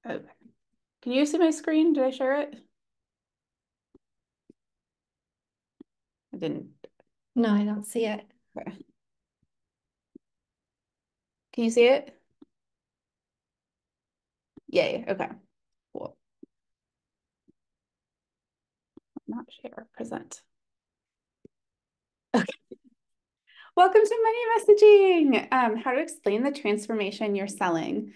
Okay. Can you see my screen? Did I share it? I didn't. No, I don't see it. Okay. Can you see it? Yay. Okay. Cool. Not share, present. Okay. Welcome to Money Messaging. How to explain the transformation you're selling.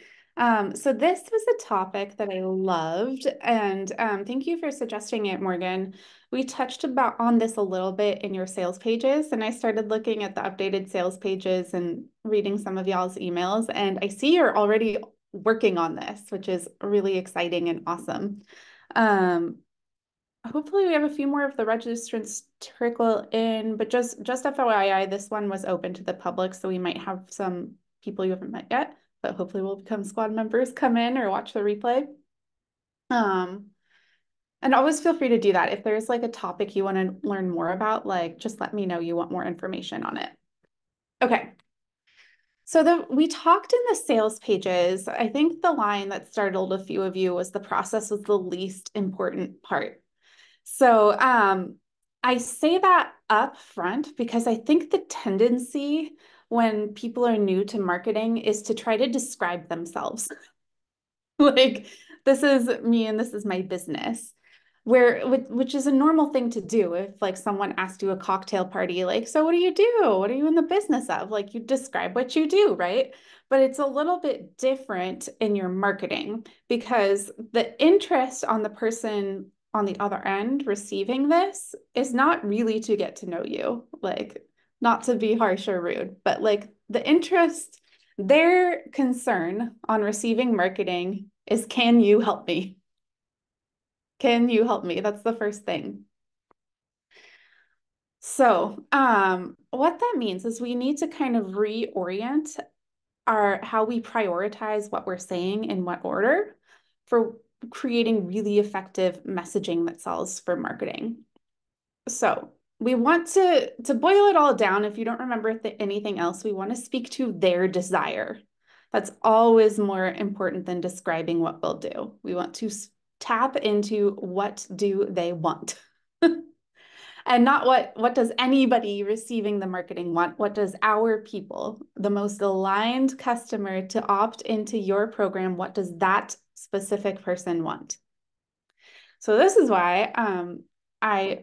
So this was a topic that I loved, and thank you for suggesting it, Morgan. We touched about on this a little bit in your sales pages, and I started looking at the updated sales pages and reading some of y'all's emails, and I see you're already working on this, which is really exciting and awesome. Um, Hopefully we have a few more of the registrants trickle in, but just FYI, this one was open to the public, so we might have some people you haven't met yet, but hopefully will become squad members, come in or watch the replay. Um, and always feel free to do that. If there's like a topic you want to learn more about, like just let me know you want more information on it. Okay. So we talked in the sales pages. I think the line that startled a few of you was the process was the least important part. So I say that up front because I think the tendency when people are new to marketing is to try to describe themselves. Like, this is me and this is my business. Which is a normal thing to do if like someone asked you a cocktail party, like, so what do you do? What are you in the business of? Like you describe what you do, right? But it's a little bit different in your marketing because the interest on the person on the other end receiving this is not really to get to know you, like not to be harsh or rude, but like the interest, their concern on receiving marketing is, can you help me? Can you help me? That's the first thing. So, what that means is we need to kind of reorient our how we prioritize what we're saying in what order for creating really effective messaging that sells for marketing. So, we want to boil it all down. If you don't remember anything else, we want to speak to their desire. That's always more important than describing what we'll do. We want to tap into what do they want. And not what does anybody receiving the marketing want? What does our people, the most aligned customer to opt into your program, what does that specific person want? So this is why I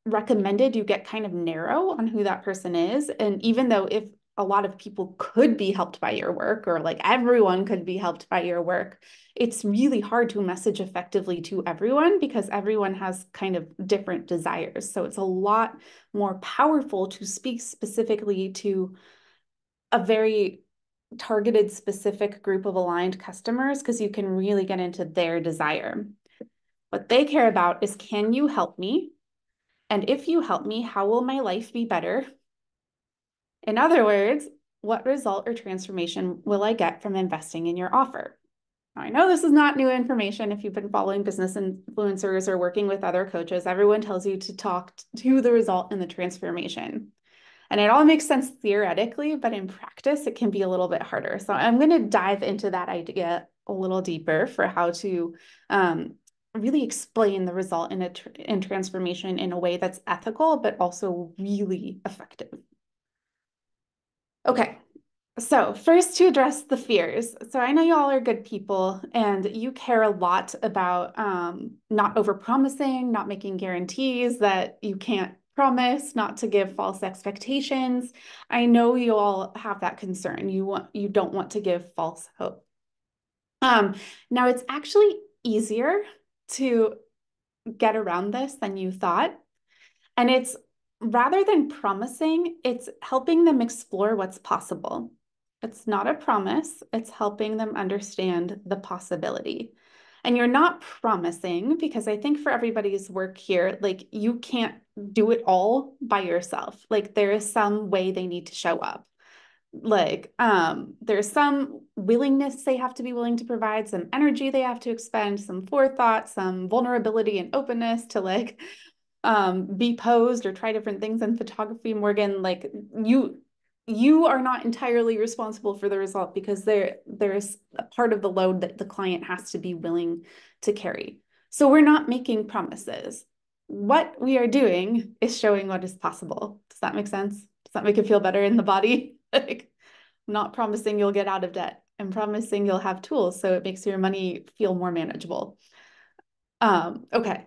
recommended you get kind of narrow on who that person is. And even though if a lot of people could be helped by your work, or like everyone could be helped by your work, it's really hard to message effectively to everyone because everyone has kind of different desires. So it's a lot more powerful to speak specifically to a very targeted, specific group of aligned customers because you can really get into their desire. What they care about is, can you help me? And if you help me, how will my life be better? In other words, what result or transformation will I get from investing in your offer? Now, I know this is not new information. If you've been following business influencers or working with other coaches, everyone tells you to talk to the result and the transformation. And it all makes sense theoretically, but in practice, it can be a little bit harder. So I'm going to dive into that idea a little deeper for how to really explain the result in transformation in a way that's ethical, but also really effective. Okay, so first to address the fears. So I know y'all are good people and you care a lot about not overpromising, not making guarantees that you can't promise, not to give false expectations. I know you all have that concern. You don't want to give false hope. Um, Now it's actually easier to get around this than you thought. And it's rather than promising, it's helping them explore what's possible. It's not a promise, it's helping them understand the possibility. And you're not promising because I think for everybody's work here, like you can't do it all by yourself. Like there is some way they need to show up. Like there's some willingness they have to be willing to provide, some energy they have to expend, some forethought, some vulnerability and openness to like be posed or try different things in photography, Morgan. Like you are not entirely responsible for the result because there's a part of the load that the client has to be willing to carry. So we're not making promises. What we are doing is showing what is possible. Does that make sense? Does that make it feel better in the body? Like, I'm not promising you'll get out of debt. I'm promising you'll have tools so it makes your money feel more manageable. Okay.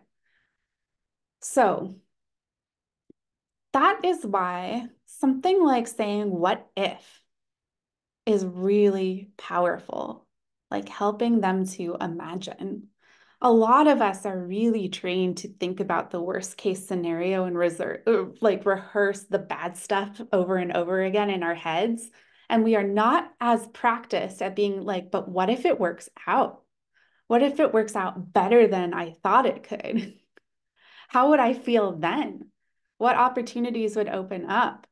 So that is why something like saying, what if, is really powerful, like helping them to imagine. A lot of us are really trained to think about the worst case scenario and like rehearse the bad stuff over and over again in our heads. And we are not as practiced at being like, but what if it works out? What if it works out better than I thought it could? How would I feel then? What opportunities would open up?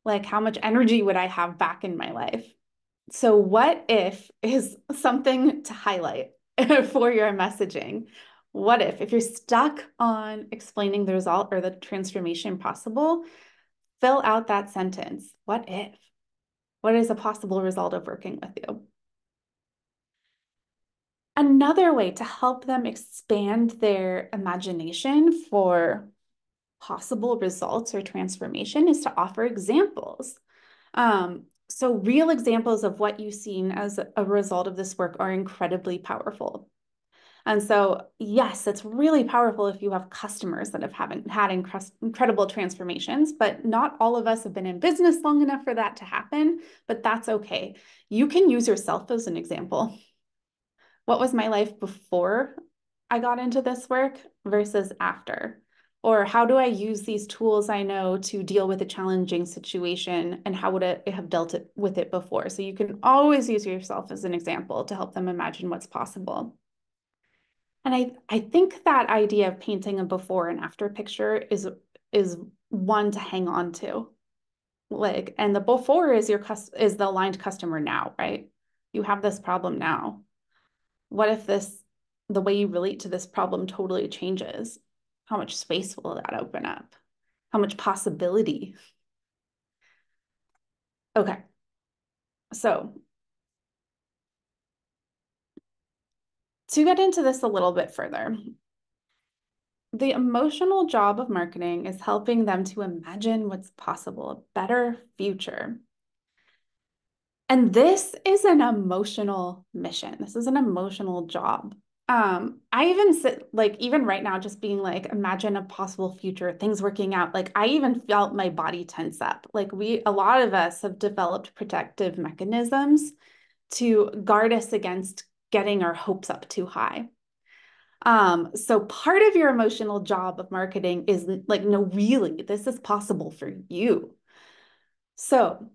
Like, how much energy would I have back in my life? So, what if is something to highlight for your messaging? What if you're stuck on explaining the result or the transformation possible, fill out that sentence. What if? What is a possible result of working with you? Another way to help them expand their imagination for possible results or transformation is to offer examples. So real examples of what you've seen as a result of this work are incredibly powerful. And so, yes, it's really powerful if you have customers that haven't had incredible transformations, but not all of us have been in business long enough for that to happen, but that's okay. You can use yourself as an example. What was my life before I got into this work versus after? Or how do I use these tools I know to deal with a challenging situation, and how would I have dealt with it before? So you can always use yourself as an example to help them imagine what's possible. And I think that idea of painting a before and after picture is one to hang on to. Like, and the before is is the aligned customer now, right? You have this problem now. What if the way you relate to this problem totally changes? How much space will that open up? How much possibility? Okay, so to get into this a little bit further, the emotional job of marketing is helping them to imagine what's possible, a better future. And this is an emotional mission. This is an emotional job. I even sit like even right now, just being like, imagine a possible future, things working out. Like I even felt my body tense up. Like a lot of us have developed protective mechanisms to guard us against getting our hopes up too high. So part of your emotional job of marketing is like, no, really, this is possible for you. So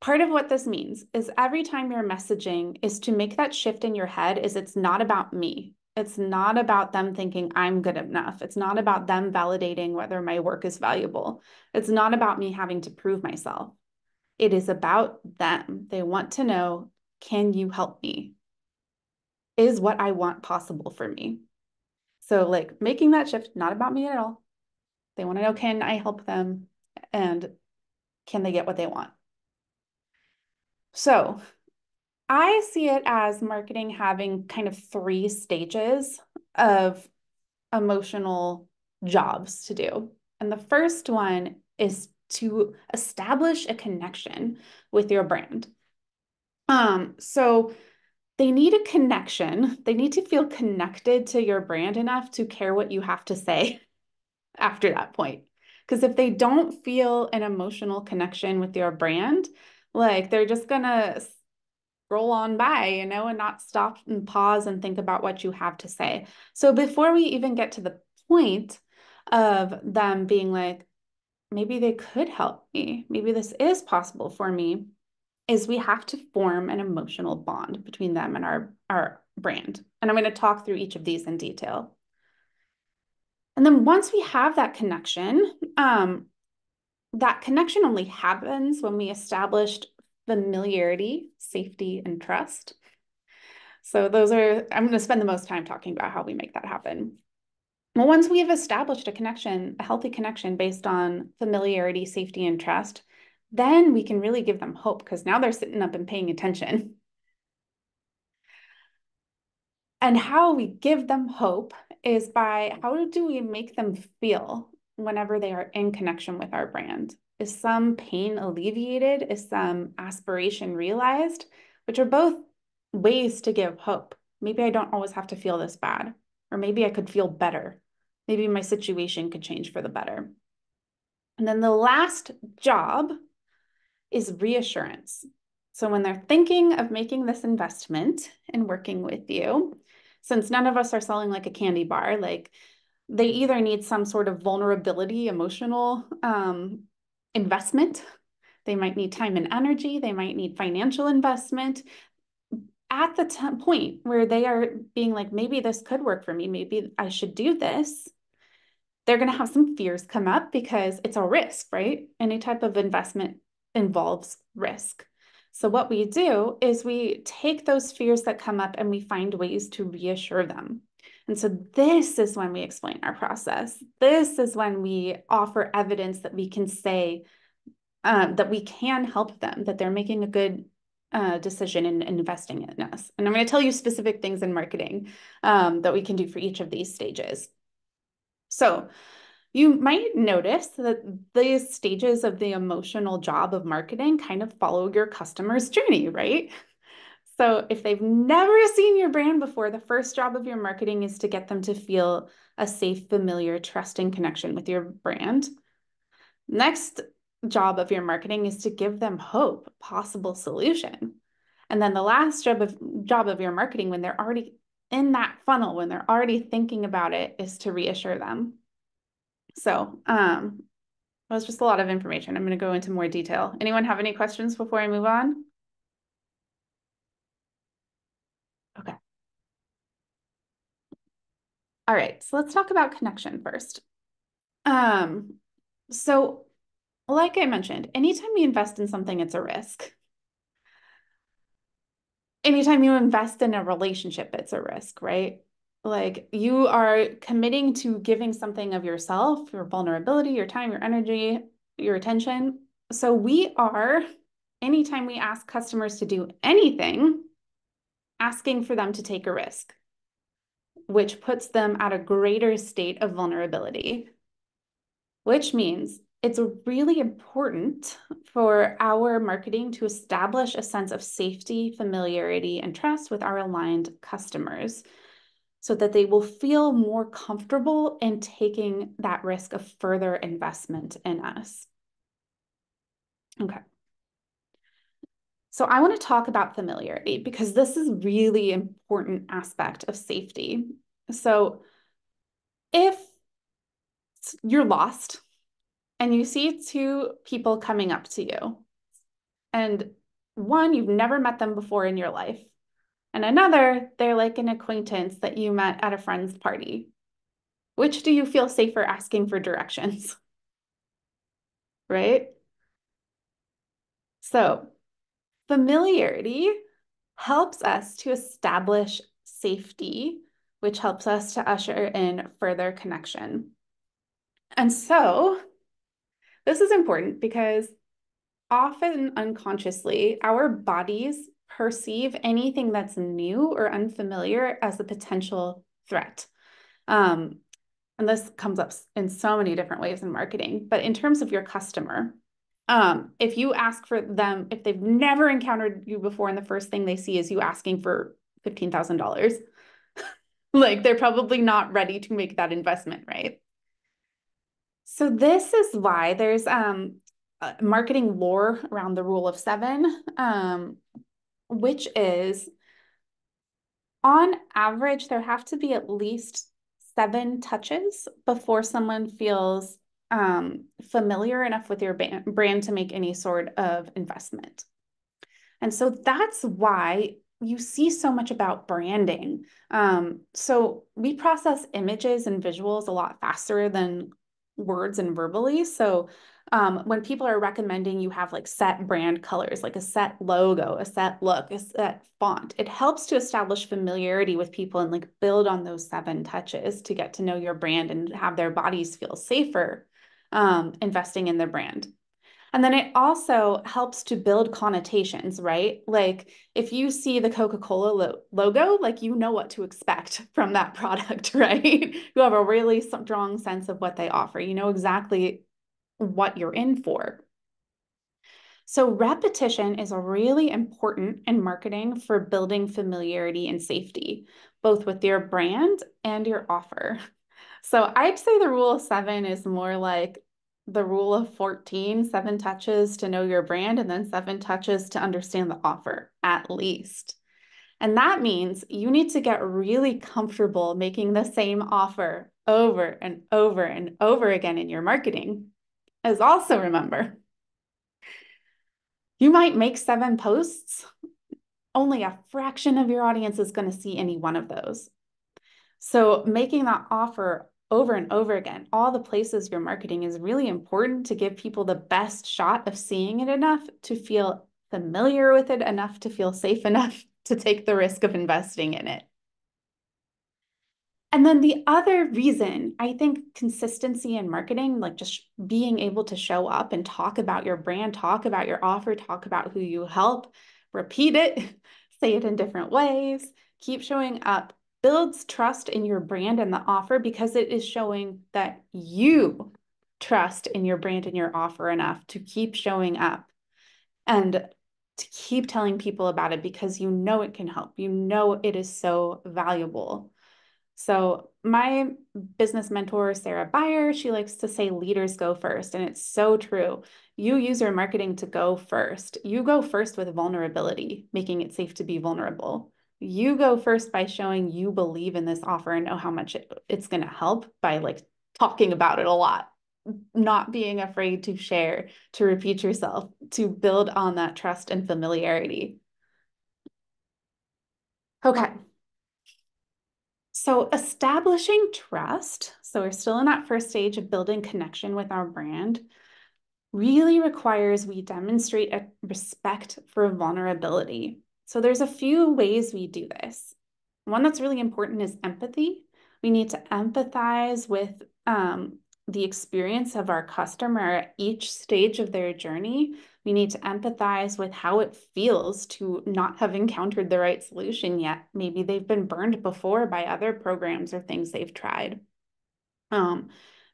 part of what this means is every time you're messaging is to make that shift in your head is it's not about me. It's not about them thinking I'm good enough. It's not about them validating whether my work is valuable. It's not about me having to prove myself. It is about them. They want to know, can you help me? Is what I want possible for me? So like making that shift, not about me at all. They want to know, can I help them? And can they get what they want? So I see it as marketing having kind of three stages of emotional jobs to do. And the first one is to establish a connection with your brand. So they need a connection. They need to feel connected to your brand enough to care what you have to say after that point. Because if they don't feel an emotional connection with your brand, like they're just gonna roll on by, and not stop and pause and think about what you have to say. So before we even get to the point of them being like, maybe they could help me, maybe this is possible for me, is we have to form an emotional bond between them and our brand. And I'm going to talk through each of these in detail. And then once we have that connection only happens when we established familiarity, safety, and trust. So I'm going to spend the most time talking about how we make that happen. Well, once we have established a healthy connection based on familiarity, safety, and trust, then we can really give them hope because now they're sitting up and paying attention. And how we give them hope is by how do we make them feel whenever they are in connection with our brand? Is some pain alleviated? Is some aspiration realized? Which are both ways to give hope. Maybe I don't always have to feel this bad, or maybe I could feel better. Maybe my situation could change for the better. And then the last job is reassurance. So when they're thinking of making this investment and working with you, since none of us are selling like a candy bar, like they either need some sort of vulnerability, emotional investment. They might need time and energy. They might need financial investment at the point where they are being like, maybe this could work for me. Maybe I should do this. They're going to have some fears come up because it's a risk, right? Any type of investment involves risk. So what we do is we take those fears that come up and we find ways to reassure them. And so this is when we explain our process. This is when we offer evidence that we can say that we can help them, that they're making a good decision in investing in us. And I'm going to tell you specific things in marketing that we can do for each of these stages. So you might notice that the stages of the emotional job of marketing kind of follow your customer's journey, right? So if they've never seen your brand before, the first job of your marketing is to get them to feel a safe, familiar, trusting connection with your brand. Next job of your marketing is to give them hope, possible solution. And then the last job of your marketing, when they're already in that funnel, when they're already thinking about it, is to reassure them. So that was just a lot of information. I'm going to go into more detail. Anyone have any questions before I move on? Okay. All right, so let's talk about connection first. So like I mentioned, anytime you invest in something, it's a risk. Anytime you invest in a relationship, it's a risk, right? Like you are committing to giving something of yourself, your vulnerability, your time, your energy, your attention. So we are, anytime we ask customers to do anything, asking for them to take a risk, which puts them at a greater state of vulnerability, which means it's really important for our marketing to establish a sense of safety, familiarity, and trust with our aligned customers so that they will feel more comfortable in taking that risk of further investment in us. Okay. So I want to talk about familiarity because this is really important aspect of safety. So if you're lost and you see two people coming up to you, and one, you've never met them before in your life, and another, they're like an acquaintance that you met at a friend's party. Which do you feel safer asking for directions? Right? So familiarity helps us to establish safety, which helps us to usher in further connection. And so this is important because often unconsciously, our bodies perceive anything that's new or unfamiliar as a potential threat. And this comes up in so many different ways in marketing, but in terms of your customer, if you ask for them, if they've never encountered you before and the first thing they see is you asking for $15,000, like they're probably not ready to make that investment, right? So this is why there's marketing lore around the rule of seven, which is on average, there have to be at least 7 touches before someone feels familiar enough with your brand to make any sort of investment. And so that's why you see so much about branding. So we process images and visuals a lot faster than words and verbally. So when people are recommending you have like set brand colors, like a set logo, a set look, a set font, it helps to establish familiarity with people and like build on those 7 touches to get to know your brand and have their bodies feel safer investing in the brand. And then it also helps to build connotations, right? Like if you see the Coca-Cola logo, like you know what to expect from that product, right? You have a really strong sense of what they offer. You know exactly what you're in for. So repetition is really important in marketing for building familiarity and safety, both with your brand and your offer. So I'd say the rule of seven is more like the rule of 14, 7 touches to know your brand, and then 7 touches to understand the offer, at least. And that means you need to get really comfortable making the same offer over and over and over again in your marketing. As also remember, you might make 7 posts, only a fraction of your audience is going to see any one of those. So making that offer over and over again, all the places you're marketing is really important to give people the best shot of seeing it enough to feel familiar with it enough to feel safe enough to take the risk of investing in it. And then the other reason I think consistency in marketing, like just being able to show up and talk about your brand, talk about your offer, talk about who you help, repeat it, say it in different ways, keep showing up, builds trust in your brand and the offer because it is showing that you trust in your brand and your offer enough to keep showing up and to keep telling people about it because you know it can help. You know it is so valuable. So my business mentor, Sarah Beyer, she likes to say leaders go first. And it's so true. You use your marketing to go first. You go first with vulnerability, making it safe to be vulnerable. You go first by showing you believe in this offer and know how much it's going to help by like talking about it a lot, not being afraid to share, to repeat yourself, to build on that trust and familiarity. Okay. So establishing trust, so we're still in that first stage of building connection with our brand, really requires we demonstrate a respect for vulnerability. So there's a few ways we do this. One that's really important is empathy. We need to empathize with the experience of our customer at each stage of their journey. We need to empathize with how it feels to not have encountered the right solution yet. Maybe they've been burned before by other programs or things they've tried.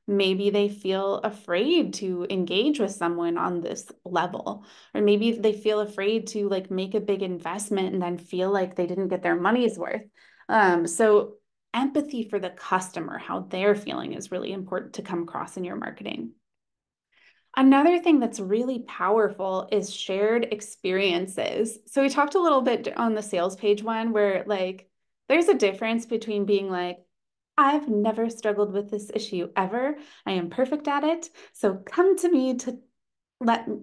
Maybe they feel afraid to engage with someone on this level, or maybe they feel afraid to like make a big investment and then feel like they didn't get their money's worth. So empathy for the customer, how they're feeling is really important to come across in your marketing. Another thing that's really powerful is shared experiences. So we talked a little bit on the sales page one where like there's a difference between being like, I've never struggled with this issue ever. I am perfect at it. So come to me to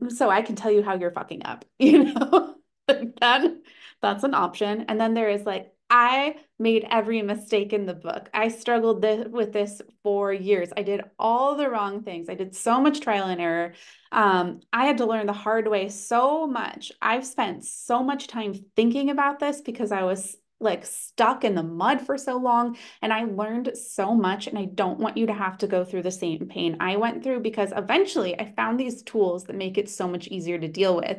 so I can tell you how you're fucking up, you know? Like that's an option. And then there is like, I made every mistake in the book. I struggled with this for years. I did all the wrong things. I did so much trial and error. I had to learn the hard way so much. I've spent so much time thinking about this because I was like stuck in the mud for so long and I learned so much and I don't want you to have to go through the same pain I went through because eventually I found these tools that make it so much easier to deal with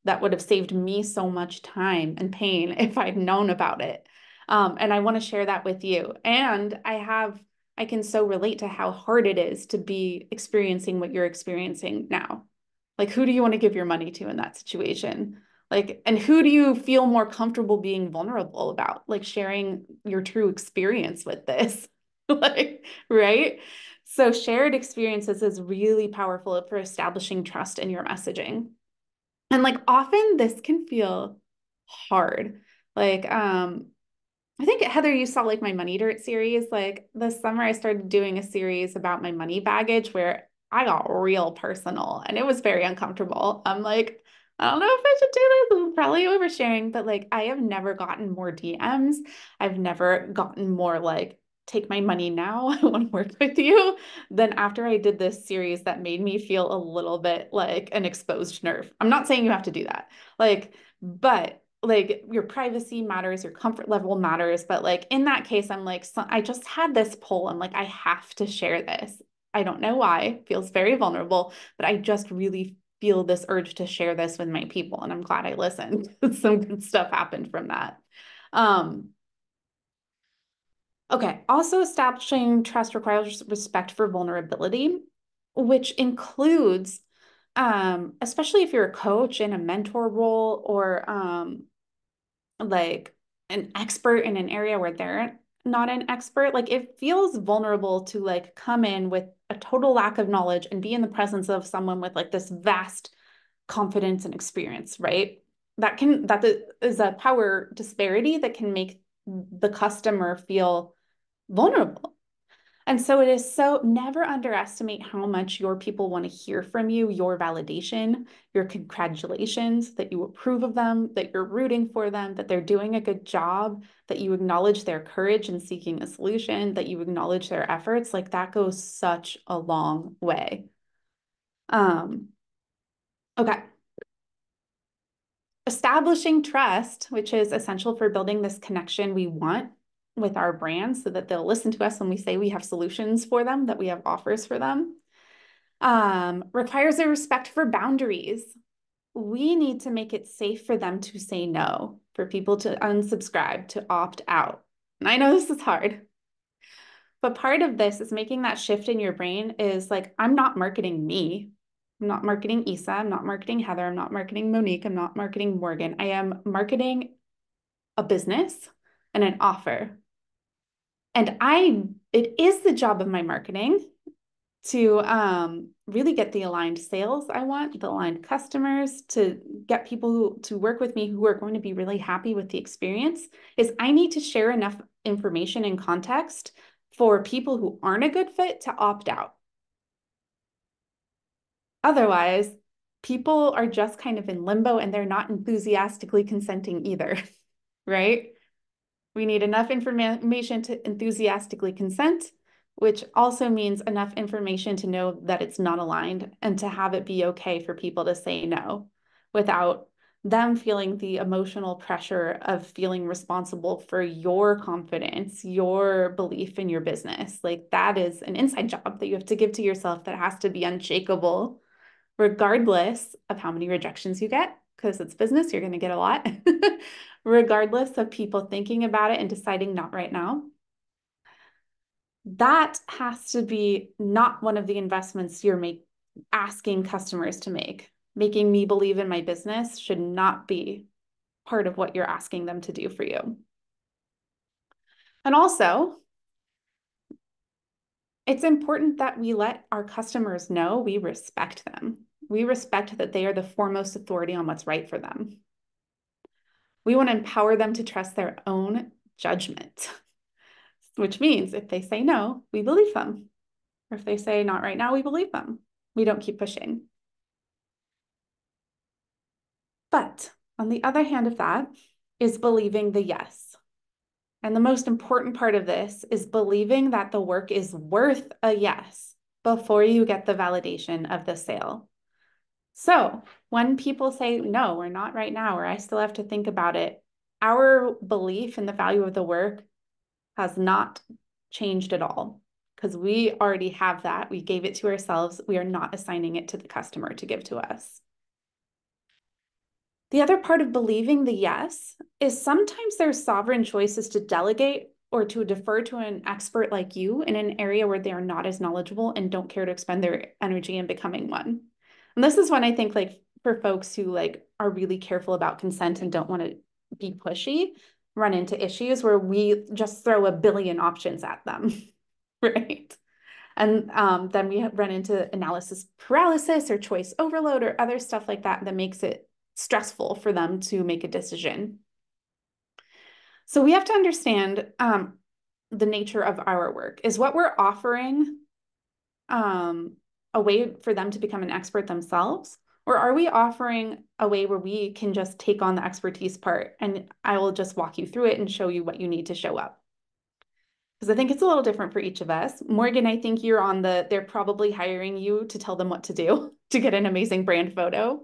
that would have saved me so much time and pain if I'd known about it. And I want to share that with you. And I can so relate to how hard it is to be experiencing what you're experiencing now. Like, who do you want to give your money to in that situation? Like, and who do you feel more comfortable being vulnerable about, like sharing your true experience with this? Like, right? So shared experiences is really powerful for establishing trust in your messaging. And like often this can feel hard. Like, I think Heather, you saw like my Money Dirt series. Like this summer, I started doing a series about my money baggage where I got real personal and it was very uncomfortable. I'm like, I don't know if I should do this. I'm probably oversharing, but like I have never gotten more DMs. I've never gotten more like, take my money now. I want to work with you. Than after I did this series that made me feel a little bit like an exposed nerve. I'm not saying you have to do that. Like, but like your privacy matters, your comfort level matters. But like in that case, I'm like, so I just had this pull. I'm like, I have to share this. I don't know why. It feels very vulnerable, but I just really feel this urge to share this with my people, and I'm glad I listened. Some good stuff happened from that. Um, okay, also establishing trust requires respect for vulnerability, which includes, especially if you're a coach in a mentor role or like an expert in an area where they're not an expert, like it feels vulnerable to like come in with a total lack of knowledge and be in the presence of someone with like this vast confidence and experience, right? That is a power disparity that can make the customer feel vulnerable. And so it is so never underestimate how much your people want to hear from you, your validation, your congratulations, that you approve of them, that you're rooting for them, that they're doing a good job, that you acknowledge their courage in seeking a solution, that you acknowledge their efforts. Like that goes such a long way. Um, okay. Establishing trust, which is essential for building this connection we want with our brands so that they'll listen to us when we say we have solutions for them, that we have offers for them, requires a respect for boundaries. We need to make it safe for them to say no, for people to unsubscribe, to opt out. And I know this is hard, but part of this is making that shift in your brain is like, I'm not marketing me. I'm not marketing Isa. I'm not marketing Heather. I'm not marketing Monique. I'm not marketing Morgan. I am marketing a business and an offer. And it is the job of my marketing to really get the aligned sales I want, the aligned customers, to get people to work with me who are going to be really happy with the experience, is I need to share enough information and context for people who aren't a good fit to opt out. Otherwise, people are just kind of in limbo and they're not enthusiastically consenting either, right? We need enough information to enthusiastically consent, which also means enough information to know that it's not aligned and to have it be okay for people to say no without them feeling the emotional pressure of feeling responsible for your confidence, your belief in your business. Like that is an inside job that you have to give to yourself that has to be unshakable, regardless of how many rejections you get, because it's business, you're going to get a lot, regardless of people thinking about it and deciding not right now. That has to be not one of the investments you're asking customers to make. Making me believe in my business should not be part of what you're asking them to do for you. And also, it's important that we let our customers know we respect them. We respect that they are the foremost authority on what's right for them. We want to empower them to trust their own judgment, which means if they say no, we believe them. Or if they say not right now, we believe them. We don't keep pushing. But on the other hand of that is believing the yes. And the most important part of this is believing that the work is worth a yes before you get the validation of the sale. So when people say, no, we're not right now, or I still have to think about it, our belief in the value of the work has not changed at all because we already have that. We gave it to ourselves. We are not assigning it to the customer to give to us. The other part of believing the yes is sometimes there's sovereign choices to delegate or to defer to an expert like you in an area where they are not as knowledgeable and don't care to expend their energy in becoming one. And this is when I think like for folks who like are really careful about consent and don't want to be pushy, run into issues where we just throw a billion options at them, right? And then we run into analysis paralysis or choice overload or other stuff like that that makes it stressful for them to make a decision. So we have to understand the nature of our work. Is what we're offering a way for them to become an expert themselves? Or are we offering a way where we can just take on the expertise part and I will just walk you through it and show you what you need to show up? Because I think it's a little different for each of us. Morgan, I think you're on they're probably hiring you to tell them what to do to get an amazing brand photo.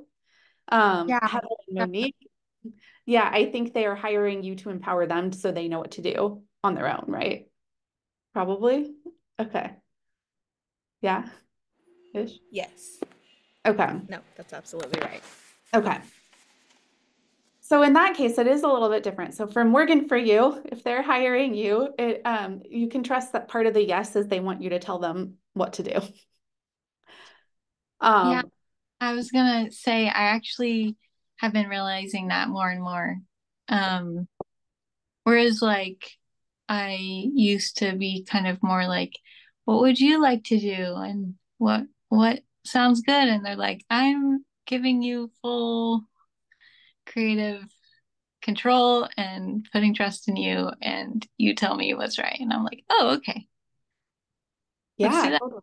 Yeah. Heather and Monique, yeah, I think they are hiring you to empower them so they know what to do on their own, right? Probably. Okay. Yeah. Ish. Yes. Okay. No, that's absolutely right. Okay. So in that case, it is a little bit different. So for Morgan, for you, if they're hiring you, you can trust that part of the yes is they want you to tell them what to do. Yeah, Um, I was gonna say I actually have been realizing that more and more. Um, Whereas like I used to be kind of more like, what would you like to do? And what sounds good? And they're like, I'm giving you full creative control and putting trust in you and you tell me what's right. And I'm like, oh, okay, let's do yeah, that. totally.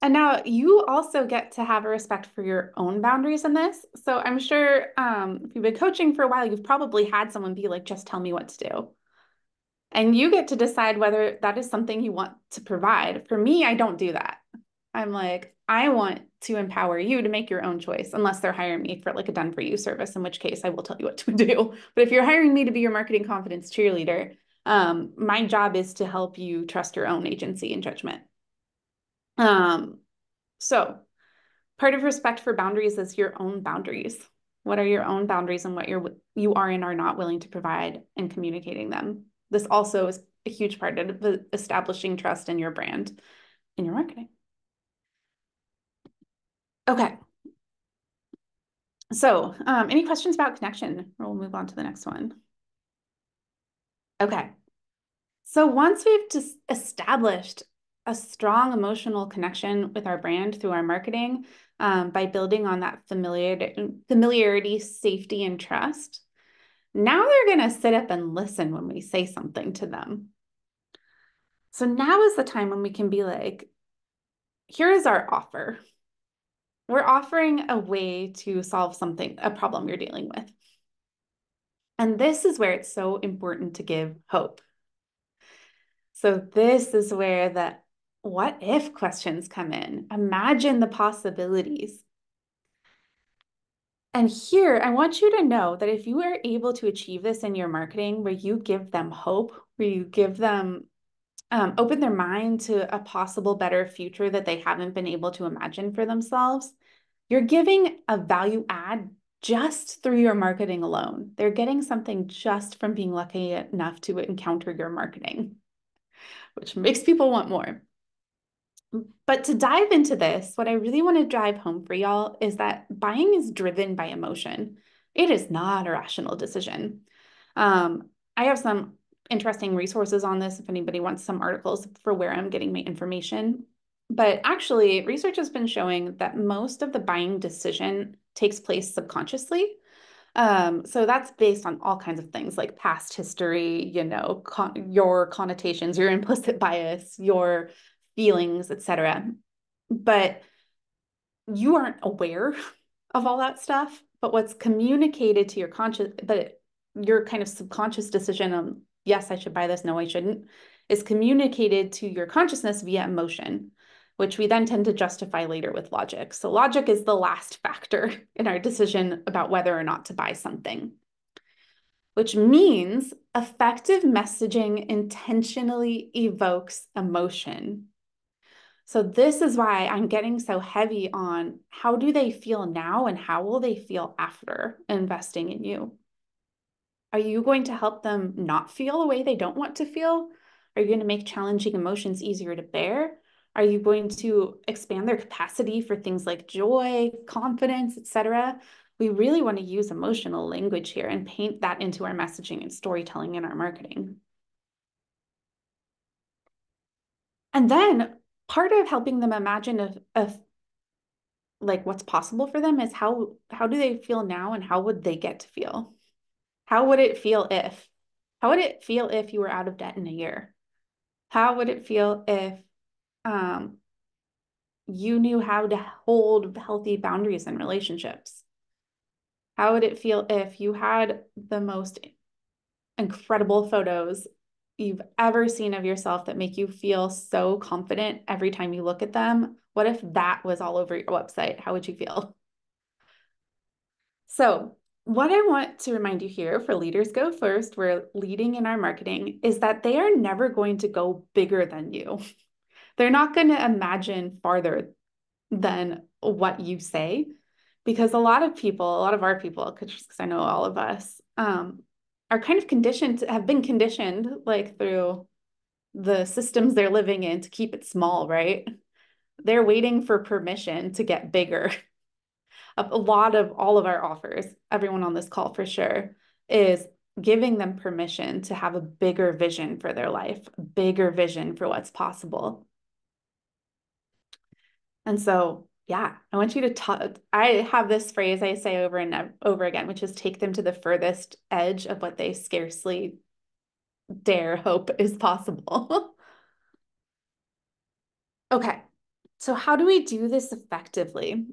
And now you also get to have a respect for your own boundaries in this. So I'm sure if you've been coaching for a while, you've probably had someone be like, just tell me what to do. And you get to decide whether that is something you want to provide. For me, I don't do that. I'm like, I want to empower you to make your own choice, unless they're hiring me for like a done for you service, in which case I will tell you what to do. But if you're hiring me to be your marketing confidence cheerleader, my job is to help you trust your own agency and judgment. Um, so part of respect for boundaries is your own boundaries. What are your own boundaries and what you are and are not willing to provide and communicating them? This also is a huge part of establishing trust in your brand, in your marketing. Okay. So, any questions about connection? We'll move on to the next one. Okay. So once we've just established a strong emotional connection with our brand through our marketing, by building on that familiarity, safety, and trust, now they're going to sit up and listen when we say something to them. So now is the time when we can be like, here is our offer. We're offering a way to solve something, a problem you're dealing with. And this is where it's so important to give hope. So this is where the what if questions come in. Imagine the possibilities. And here, I want you to know that if you are able to achieve this in your marketing, where you give them hope, where you give them open their mind to a possible better future that they haven't been able to imagine for themselves, you're giving a value add just through your marketing alone. They're getting something just from being lucky enough to encounter your marketing, which makes people want more. But to dive into this, what I really want to drive home for y'all is that buying is driven by emotion. It is not a rational decision. I have some interesting resources on this if anybody wants some articles for where I'm getting my information. But actually, research has been showing that most of the buying decision takes place subconsciously. So that's based on all kinds of things like past history, your connotations, your implicit bias, your feelings, etc. But you aren't aware of all that stuff. But what's communicated to your conscious, but your kind of subconscious decision on, yes, I should buy this, no, I shouldn't, is communicated to your consciousness via emotion, which we then tend to justify later with logic. So logic is the last factor in our decision about whether or not to buy something, which means effective messaging intentionally evokes emotion. So this is why I'm getting so heavy on how do they feel now and how will they feel after investing in you? Are you going to help them not feel the way they don't want to feel? Are you going to make challenging emotions easier to bear? Are you going to expand their capacity for things like joy, confidence, etc.? We really want to use emotional language here and paint that into our messaging and storytelling in our marketing. And then part of helping them imagine of like what's possible for them is how do they feel now and how would they get to feel? How would it feel if? How would it feel if you were out of debt in a year? How would it feel if um, you knew how to hold healthy boundaries in relationships? How would it feel if you had the most incredible photos you've ever seen of yourself that make you feel so confident every time you look at them? What if that was all over your website? How would you feel? So, what I want to remind you here for Leaders Go First, we're leading in our marketing, is that they are never going to go bigger than you. They're not going to imagine farther than what you say. Because a lot of people, a lot of our people, because I know all of us, are kind of conditioned, have been conditioned like through the systems they're living in to keep it small, right? They're waiting for permission to get bigger. A lot of all of our offers, everyone on this call for sure, is giving them permission to have a bigger vision for their life, a bigger vision for what's possible. And so, yeah, I want you to talk. I have this phrase I say over and over again, which is take them to the furthest edge of what they scarcely dare hope is possible. Okay, so how do we do this effectively?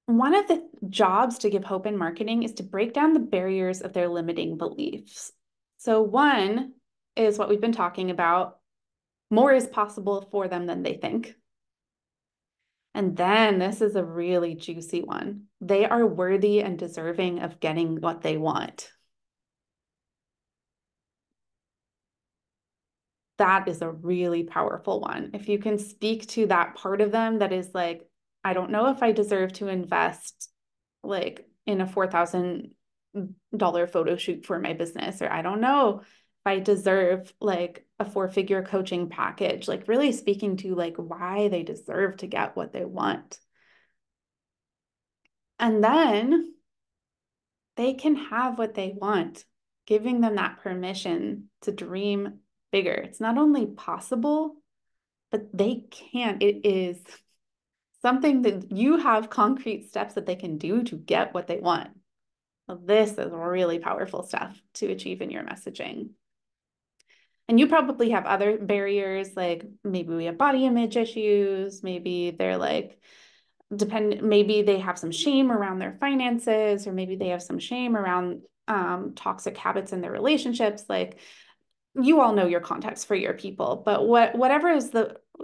One of the jobs to give hope in marketing is to break down the barriers of their limiting beliefs. So, one is what we've been talking about more is possible for them than they think. And then this is a really juicy one. They are worthy and deserving of getting what they want. That is a really powerful one. If you can speak to that part of them that is like, I don't know if I deserve to invest like in a $4,000 photo shoot for my business, or I don't know if I deserve like a 4-figure coaching package, like really speaking to like why they deserve to get what they want. And then they can have what they want, giving them that permission to dream bigger. It's not only possible, but they can. It is something that you have concrete steps that they can do to get what they want. Well, this is really powerful stuff to achieve in your messaging. And you probably have other barriers, like maybe we have body image issues, maybe they're like, maybe they have some shame around their finances, or maybe they have some shame around toxic habits in their relationships. Like you all know your context for your people, but whatever is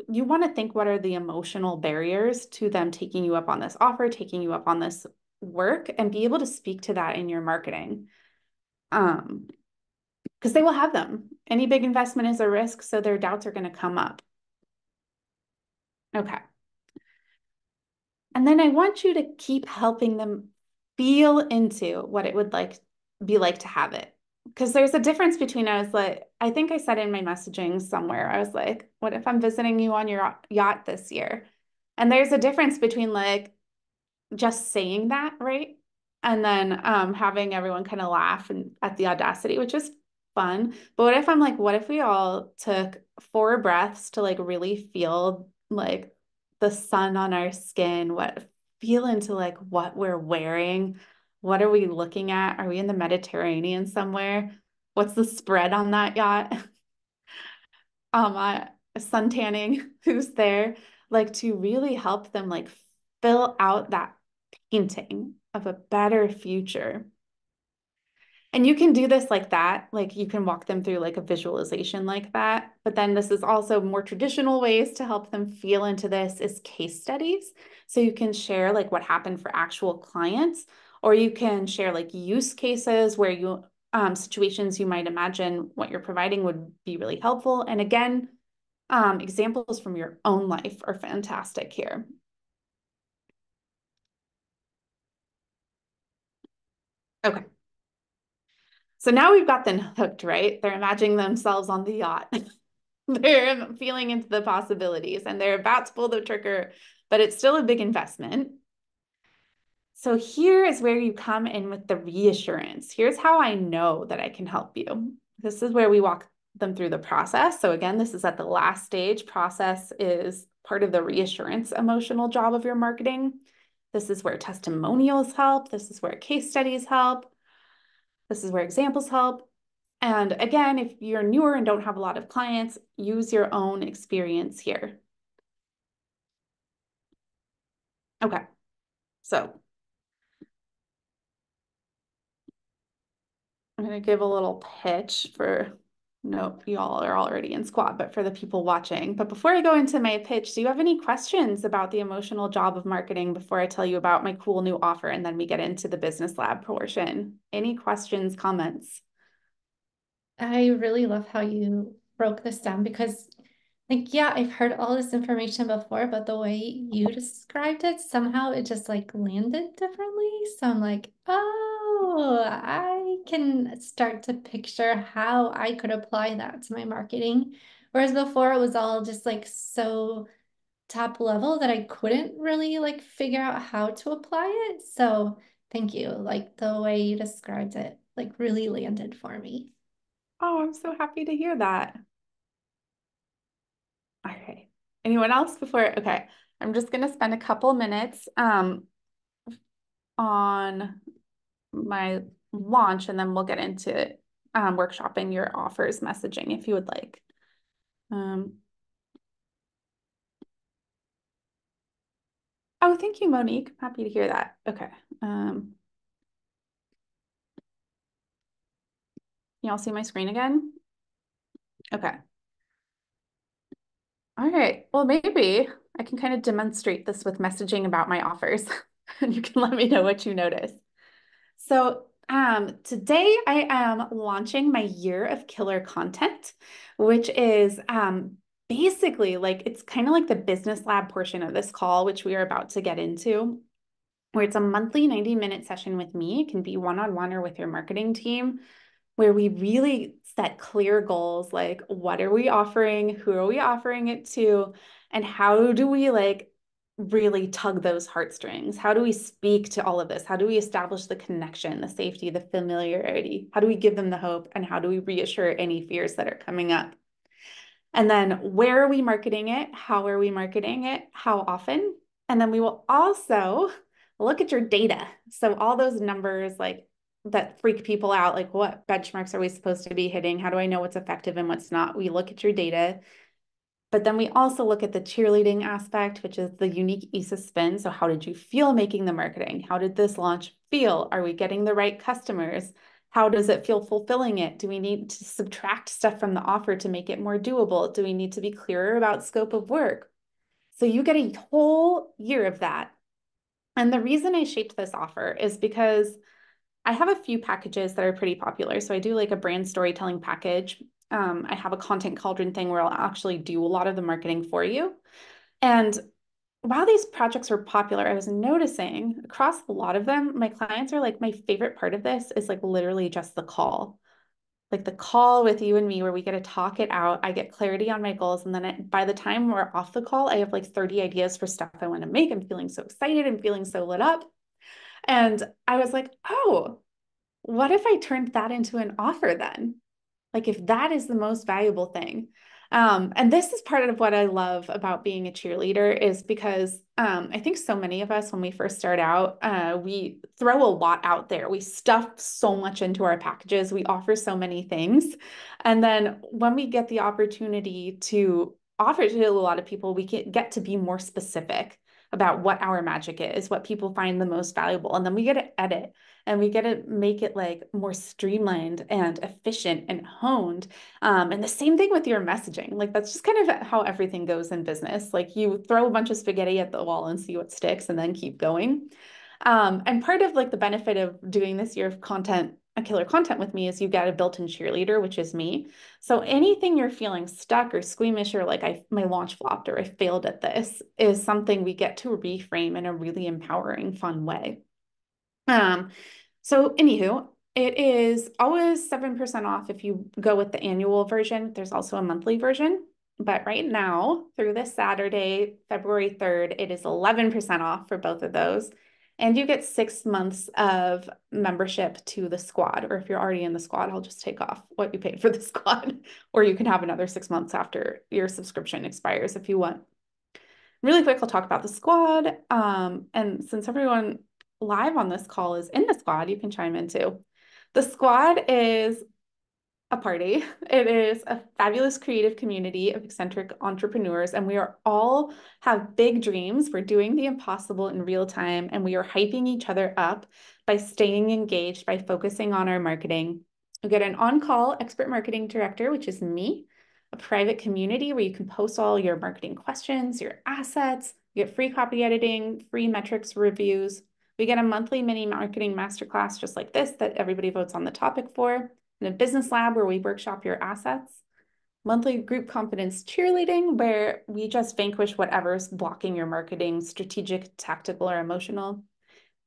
you want to think, what are the emotional barriers to them taking you up on this offer, taking you up on this work, and be able to speak to that in your marketing. Because they will have them. Any big investment is a risk, so their doubts are going to come up. Okay. And then I want you to keep helping them feel into what it would be like to have it. Because there's a difference between, I think I said in my messaging somewhere, I was like, what if I'm visiting you on your yacht this year? And there's a difference between like just saying that, right? And then having everyone kind of laugh and at the audacity, which is fun. But what if I'm like, what if we all took 4 breaths to like really feel like the sun on our skin, feel into like what we're wearing, what are we looking at? Are we in the Mediterranean somewhere? What's the spread on that yacht? Sun tanning, who's there? Like to really help them like fill out that painting of a better future. And you can do this like that, like you can walk them through like a visualization like that. But then this is also more traditional ways to help them feel into this is case studies. So you can share like what happened for actual clients, or you can share like use cases where situations you might imagine what you're providing would be really helpful. And again, examples from your own life are fantastic here. Okay. So now we've got them hooked, right? They're imagining themselves on the yacht. They're feeling into the possibilities and they're about to pull the trigger, but it's still a big investment. So here is where you come in with the reassurance. Here's how I know that I can help you. This is where we walk them through the process. So again, this is at the last stage. Process is part of the reassurance emotional job of your marketing. This is where testimonials help. This is where case studies help. This is where examples help. And again, if you're newer and don't have a lot of clients, use your own experience here. Okay, so I'm going to give a little pitch for, no, you all are already in squad, but for the people watching. But before I go into my pitch, do you have any questions about the emotional job of marketing before I tell you about my cool new offer and then we get into the business lab portion? Any questions, comments? I really love how you broke this down because Like, yeah, I've heard all this information before, but the way you described it, somehow it just like landed differently. So I'm like, oh, I can start to picture how I could apply that to my marketing. Whereas before it was all just like so top level that I couldn't really like figure out how to apply it. So thank you. Like the way you described it, like really landed for me. Oh, I'm so happy to hear that. Okay. Anyone else before? Okay. I'm just going to spend a couple minutes on my launch, and then we'll get into workshopping your offers messaging if you would like. Um, oh, thank you, Monique. Happy to hear that. Okay. Um, y'all see my screen again? Okay. All right. Well, maybe I can kind of demonstrate this with messaging about my offers, and you can let me know what you notice. So, today I am launching my year of killer content, which is basically like it's kind of like the business lab portion of this call, which we are about to get into, where it's a monthly 90-minute session with me. It can be one-on-one or with your marketing team, where we really set clear goals like what are we offering, who are we offering it to, and how do we like really tug those heartstrings? How do we speak to all of this? How do we establish the connection, the safety, the familiarity? How do we give them the hope? And how do we reassure any fears that are coming up? And then where are we marketing it? How are we marketing it? How often? And then we will also look at your data. So all those numbers like that freak people out, like what benchmarks are we supposed to be hitting? How do I know what's effective and what's not? We look at your data. But then we also look at the cheerleading aspect, which is the unique ESA spin. So how did you feel making the marketing? How did this launch feel? Are we getting the right customers? How does it feel fulfilling it? Do we need to subtract stuff from the offer to make it more doable? Do we need to be clearer about scope of work? So you get a whole year of that. And the reason I shaped this offer is because I have a few packages that are pretty popular. So I do like a brand storytelling package. I have a content cauldron thing where I'll actually do a lot of the marketing for you. And while these projects were popular, I was noticing across a lot of them, my clients are like, my favorite part of this is like literally just the call. Like the call with you and me where we get to talk it out. I get clarity on my goals. And then by the time we're off the call, I have like 30 ideas for stuff I want to make. I'm feeling so excited. I'm feeling so lit up. And I was like, oh, what if I turned that into an offer then? Like if that is the most valuable thing. And this is part of what I love about being a cheerleader is because I think so many of us, when we first start out, we throw a lot out there. We stuff so much into our packages. We offer so many things. And then when we get the opportunity to offer to a lot of people, we get to be more specific about what our magic is, what people find the most valuable. And then we get to edit and we get to make it like more streamlined and efficient and honed. And the same thing with your messaging. Like that's just kind of how everything goes in business. Like you throw a bunch of spaghetti at the wall and see what sticks and then keep going. And part of like the benefit of doing this year of content, a killer content with me is you get a built-in cheerleader, which is me. So anything you're feeling stuck or squeamish or like my launch flopped or I failed at this is something we get to reframe in a really empowering, fun way. Um, so anywho, it is always 7% off if you go with the annual version. There's also a monthly version. But right now, through this Saturday, February 3rd, it is 11% off for both of those. And you get 6 months of membership to the squad. Or if you're already in the squad, I'll just take off what you paid for the squad. Or you can have another 6 months after your subscription expires if you want. Really quick, I'll talk about the squad. And since everyone live on this call is in the squad, you can chime in too. The squad is a party. It is a fabulous creative community of eccentric entrepreneurs, and we are all have big dreams. We're doing the impossible in real time, and we are hyping each other up by staying engaged, by focusing on our marketing. We get an on-call expert marketing director, which is me, a private community where you can post all your marketing questions, your assets, you get free copy editing, free metrics reviews. We get a monthly mini marketing masterclass just like this that everybody votes on the topic for, and a business lab where we workshop your assets. monthly group confidence cheerleading, where we just vanquish whatever's blocking your marketing, strategic, tactical, or emotional.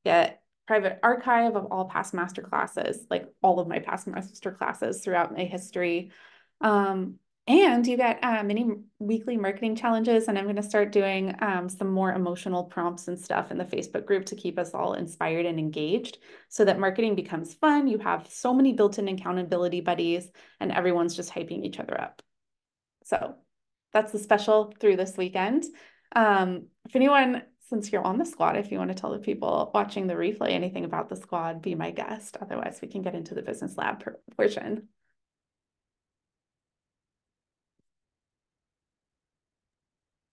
Get private archive of all past master classes, like all of my past master classes throughout my history. And you get mini weekly marketing challenges, and I'm going to start doing some more emotional prompts and stuff in the Facebook group to keep us all inspired and engaged so that marketing becomes fun. You have so many built-in accountability buddies, and everyone's just hyping each other up. So that's the special through this weekend. If anyone, since you're on the squad, if you want to tell the people watching the replay anything about the squad, be my guest. Otherwise, we can get into the business lab portion.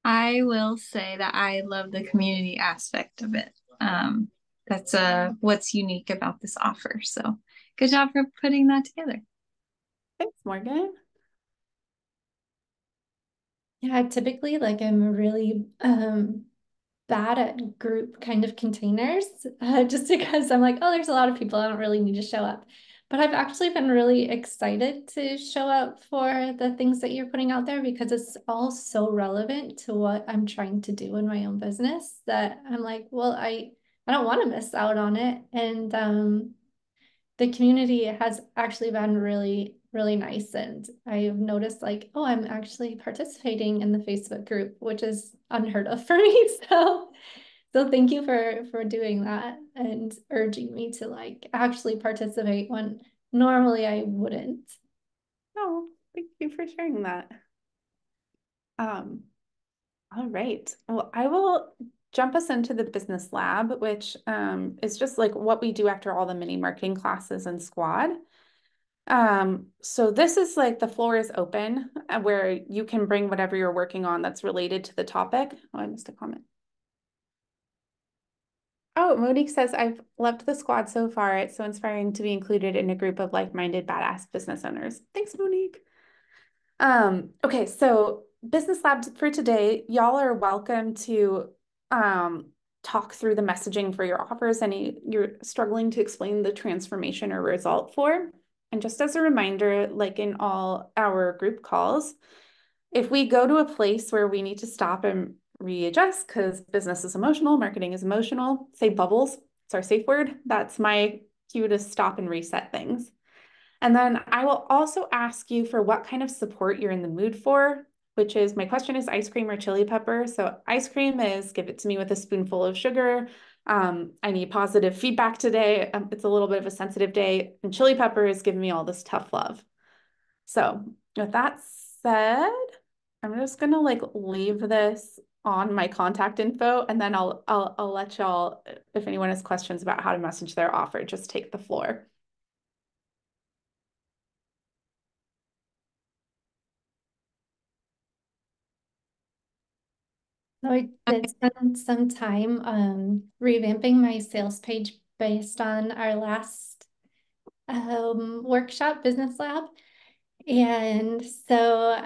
I will say that I love the community aspect of it. That's what's unique about this offer. So good job for putting that together. Thanks, Morgan. Yeah, typically like I'm really bad at group kind of containers just because I'm like, oh, there's a lot of people. I don't really need to show up. But I've actually been really excited to show up for the things that you're putting out there because it's all so relevant to what I'm trying to do in my own business that I'm like, well, I don't want to miss out on it. And the community has actually been really, really nice. And I've noticed like, oh, I'm actually participating in the Facebook group, which is unheard of for me. So thank you for doing that and urging me to like actually participate when normally I wouldn't. Oh, thank you for sharing that. All right. Well, I will jump us into the business lab, which is just like what we do after all the mini marketing classes and squad. So this is like the floor is open where you can bring whatever you're working on that's related to the topic. Oh, I missed a comment. Oh, Monique says, I've loved the squad so far. It's so inspiring to be included in a group of like-minded badass business owners. Thanks, Monique. Okay, so business lab for today, y'all are welcome to talk through the messaging for your offers, any you're struggling to explain the transformation or result for. And just as a reminder, like in all our group calls, if we go to a place where we need to stop and readjust because business is emotional, marketing is emotional, say bubbles, it's our safe word. That's my cue to stop and reset things. And then I will also ask you for what kind of support you're in the mood for, which is my question is ice cream or chili pepper. So ice cream is give it to me with a spoonful of sugar. I need positive feedback today. It's a little bit of a sensitive day. And chili pepper is giving me all this tough love. So with that said, I'm just gonna like leave this on my contact info, and then I'll let y'all, if anyone has questions about how to message their offer, just take the floor. So I did spend some time revamping my sales page based on our last workshop business lab. And so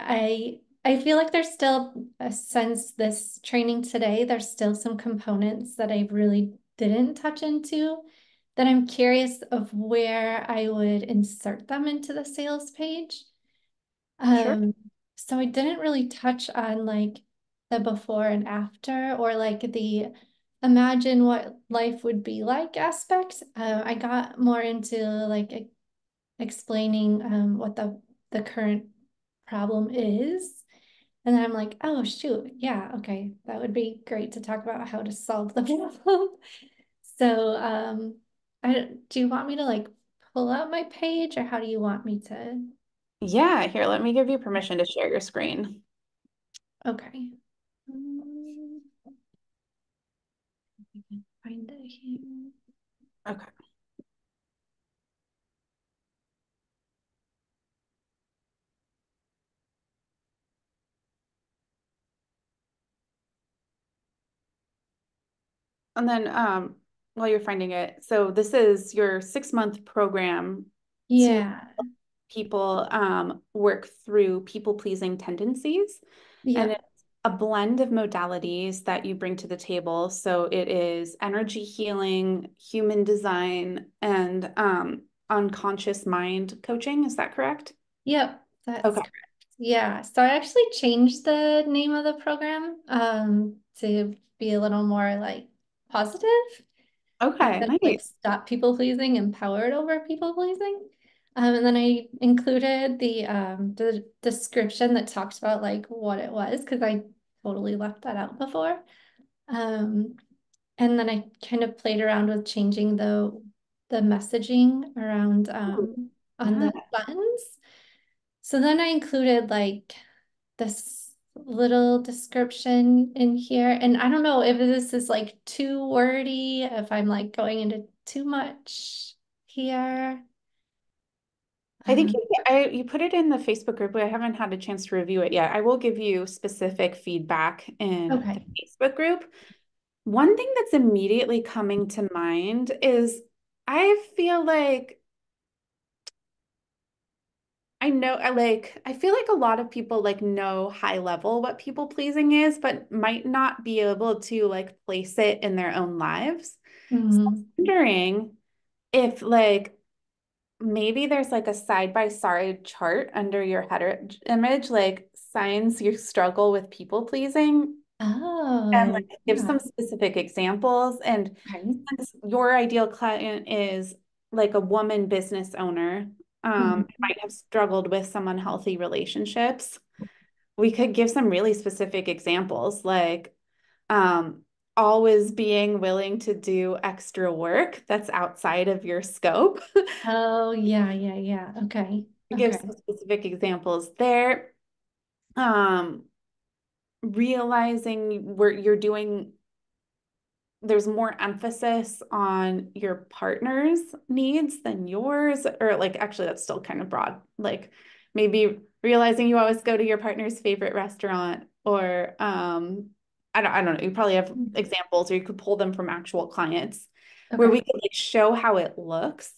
I feel like there's still, since this training today, there's still some components that I really didn't touch into that I'm curious of where I would insert them into the sales page. Sure. So I didn't really touch on like the before and after or like the imagine what life would be like aspect. I got more into like explaining what the current problem is. And then I'm like, oh shoot, yeah, okay, that would be great to talk about how to solve the problem. So do you want me to like pull out my page or how do you want me to? Yeah, here, let me give you permission to share your screen. Okay. I can find it here. Okay. And then while you're finding it, so this is your 6-month program to Yeah. people work through people-pleasing tendencies. And Yeah. it's a blend of modalities that you bring to the table. So it is energy healing, human design, and unconscious mind coaching. Is that correct? Yep. That's Okay. correct. Yeah. So I actually changed the name of the program to be a little more like positive Okay, instead of like nice. stop people pleasing, empowered over people pleasing. And then I included the description that talked about like what it was because I totally left that out before. Um, and then I kind of played around with changing the messaging around Ooh, on yeah. the buttons. So then I included like this little description in here. And I don't know if this is like too wordy, if I'm like going into too much here. I think Um, you put it in the Facebook group, but I haven't had a chance to review it yet. I will give you specific feedback in the okay. Facebook group. One thing that's immediately coming to mind is I feel like I feel like a lot of people like know high level what people pleasing is, but might not be able to like place it in their own lives. So I was Mhm. wondering if like maybe there's like a side by side chart under your header image, like signs you struggle with people pleasing, and Oh, like give yeah. some specific examples. And Okay. since your ideal client is like a woman business owner, Mhm. might have struggled with some unhealthy relationships, we could give some really specific examples, like um, always being willing to do extra work that's outside of your scope. Oh, yeah, yeah, yeah. Okay. Give Okay. some specific examples there. Um, realizing where you're doing, there's more emphasis on your partner's needs than yours, or like actually that's still kind of broad. Like maybe realizing you always go to your partner's favorite restaurant, or I don't know, you probably have examples, or you could pull them from actual clients where Okay. we could like show how it looks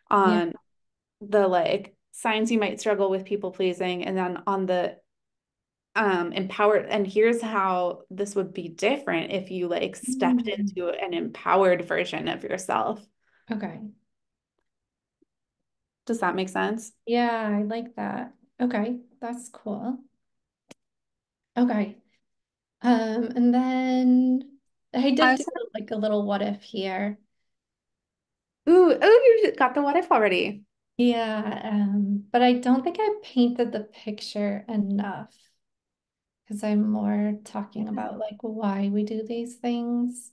Yeah. on the like signs you might struggle with people pleasing, and then on the empowered, and here's how this would be different if you like stepped Mm. into an empowered version of yourself. Okay. Does that make sense? Yeah, I like that. Okay, that's cool. Okay. And then I I did do was like a little what if here. You got the what if already. Yeah, but I don't think I painted the picture enough because I'm more talking about like why we do these things.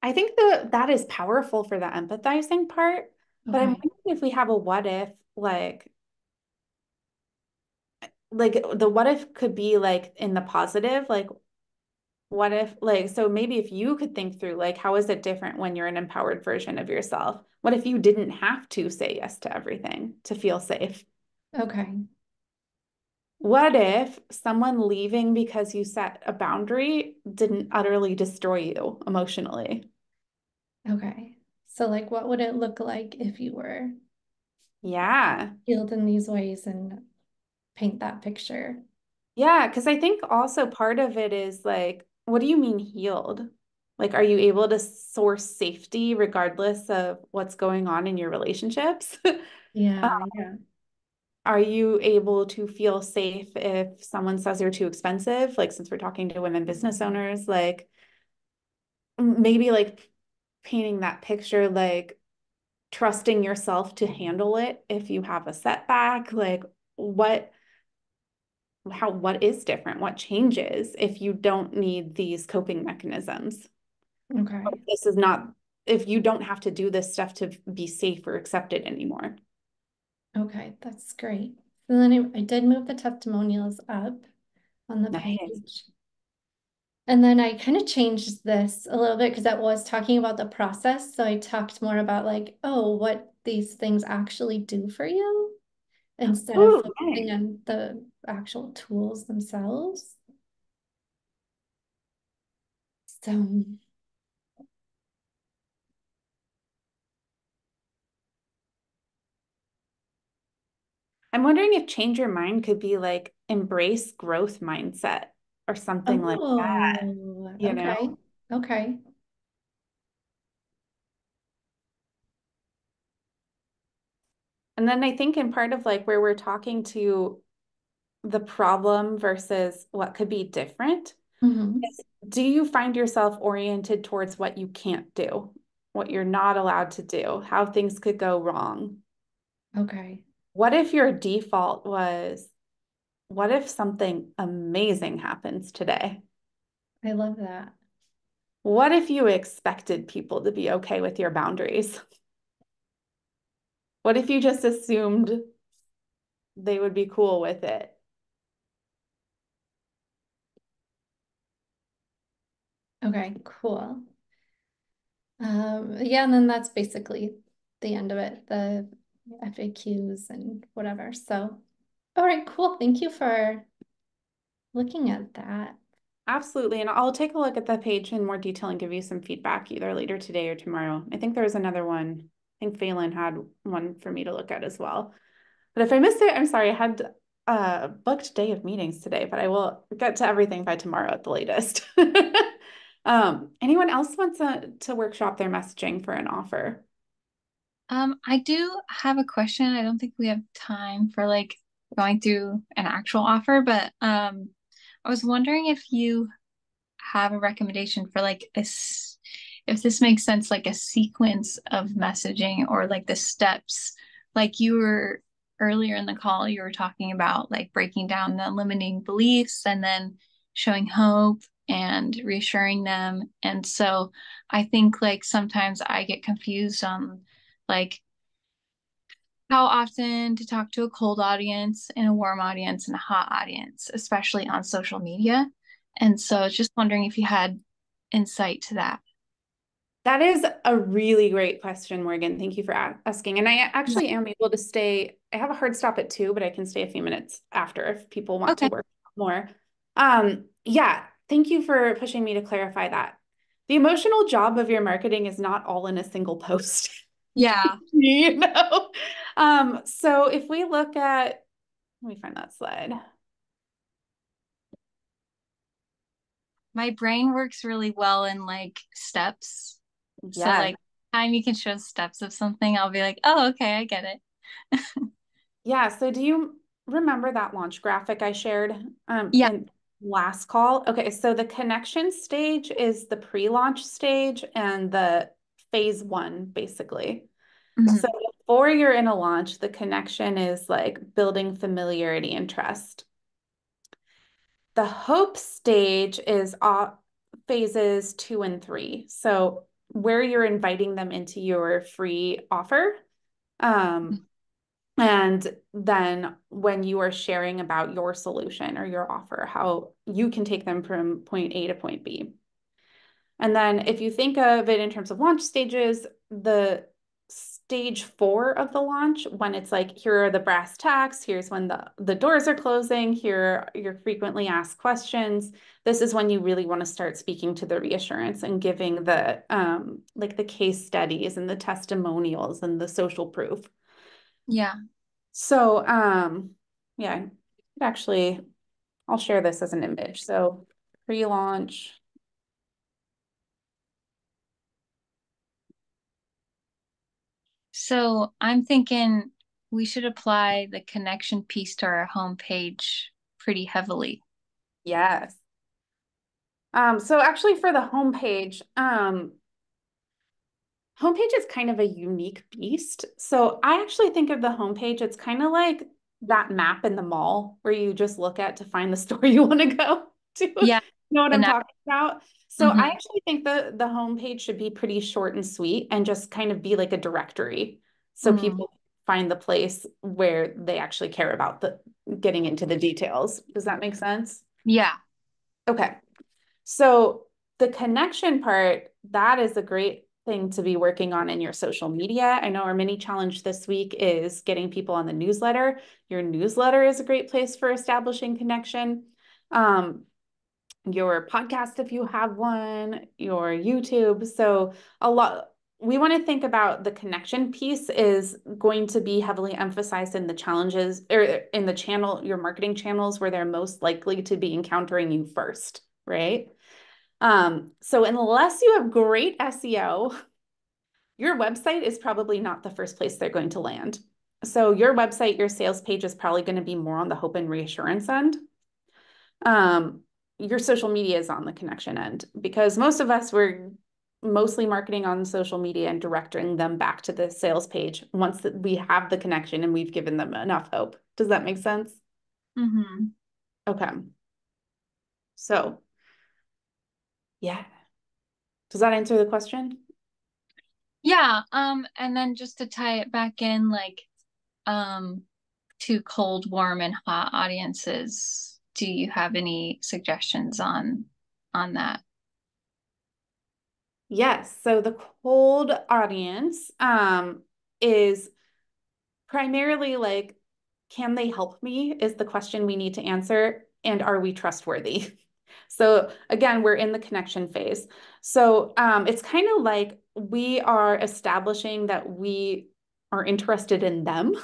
I think that is powerful for the empathizing part, but I'm Okay. wondering if we have a what if, like the what if could be like in the positive, like what if, like, so maybe if you could think through, like, how is it different when you're an empowered version of yourself? What if you didn't have to say yes to everything to feel safe? Okay. What if someone leaving because you set a boundary didn't utterly destroy you emotionally? Okay. So like what would it look like if you were Yeah. healed in these ways and paint that picture? Yeah. Because I think also part of it is like, what do you mean healed? Like, are you able to source safety regardless of what's going on in your relationships? Yeah, yeah. Are you able to feel safe if someone says you're too expensive? Like, since we're talking to women business owners, like maybe like painting that picture, like trusting yourself to handle it if you have a setback, like what, what is different? What changes if you don't need these coping mechanisms? Okay. This is not, if you don't have to do this stuff to be safe or accepted anymore. Okay, that's great. So then I did move the testimonials up on the Nice. page. And then I kind of changed this a little bit because that was talking about the process. So I talked more about like, oh, what these things actually do for you instead of Ooh, focusing nice. on the actual tools themselves. So, I'm wondering if change your mind could be like embrace growth mindset or something like that, oh, you okay. know? Okay. And then I think in part of like where we're talking to the problem versus what could be different Mm-hmm. is, do you find yourself oriented towards what you can't do, what you're not allowed to do, how things could go wrong? Okay. What if your default was, what if something amazing happens today? I love that. What if you expected people to be okay with your boundaries? What if you just assumed they would be cool with it? Okay, cool. Yeah, and then that's basically the end of it, the FAQs and whatever. So, all right, cool. Thank you for looking at that. Absolutely. And I'll take a look at the page in more detail and give you some feedback either later today or tomorrow. I think there was another one. I think Phelan had one for me to look at as well. But if I missed it, I'm sorry. I had a booked day of meetings today, but I will get to everything by tomorrow at the latest. Anyone else wants to workshop their messaging for an offer? I do have a question. I don't think we have time for like going through an actual offer, but I was wondering if you have a recommendation for like this, if this makes sense, like a sequence of messaging or like the steps. Like you were earlier in the call, you were talking about like breaking down the limiting beliefs and then showing hope and reassuring them. And so I think like sometimes I get confused on like how often to talk to a cold audience and a warm audience and a hot audience, especially on social media. And so I was just wondering if you had insight to that. That is a really great question, Morgan. Thank you for asking. And I Yeah. actually am able to stay. I have a hard stop at 2, but I can stay a few minutes after if people want to Okay. work more. Yeah, thank you for pushing me to clarify that. The emotional job of your marketing is not all in a single post. Yeah. You know? So if we look at, let me find that slide. My brain works really well in like steps. So Yeah. like time you can show steps of something, I'll be like, oh, okay, I get it. Yeah. So do you remember that launch graphic I shared Yeah. in last call? Okay. So the connection stage is the pre-launch stage and the phase 1, basically. So Mhm. before you're in a launch, the connection is like building familiarity and trust. The hope stage is phases 2 and 3. So where you're inviting them into your free offer. And then when you are sharing about your solution or your offer, how you can take them from point A to point B. And then if you think of it in terms of launch stages, the stage 4 of the launch, when it's like, here are the brass tacks, here's when the doors are closing, here are your frequently asked questions. This is when you really want to start speaking to the reassurance and giving the like the case studies and the testimonials and the social proof. Yeah. So yeah, actually, I'll share this as an image. So pre-launch. So I'm thinking we should apply the connection piece to our homepage pretty heavily. Yes. So actually for the homepage, homepage is kind of a unique beast. So I actually think of the homepage, it's kind of like that map in the mall where you just look at to find the store you want to go to. Yeah. You know what The I'm next. talking about? So I Mhm. actually think the homepage should be pretty short and sweet and just kind of be like a directory. So Mm. people find the place where they actually care about the getting into the details. Does that make sense? Yeah. Okay. So the connection part, that is a great thing to be working on in your social media. I know our mini challenge this week is getting people on the newsletter. Your newsletter is a great place for establishing connection. Your podcast, if you have one, your YouTube. So we want to think about the connection piece is going to be heavily emphasized in the challenges or in the channel, your marketing channels where they're most likely to be encountering you first, right? So unless you have great SEO, your website is probably not the first place they're going to land. So your website, your sales page is probably going to be more on the hope and reassurance end. Your social media is on the connection end because most of us were mostly marketing on social media and directing them back to the sales page once we have the connection and we've given them enough hope. Does that make sense? Mm-hmm. Okay. So, yeah. Does that answer the question? Yeah, and then just to tie it back in, like, um, to cold, warm, and hot audiences, do you have any suggestions on that? Yes. So the cold audience is primarily like, can they help me? Is the question we need to answer. And are we trustworthy? So again, we're in the connection phase. So it's kind of like we are establishing that we are interested in them.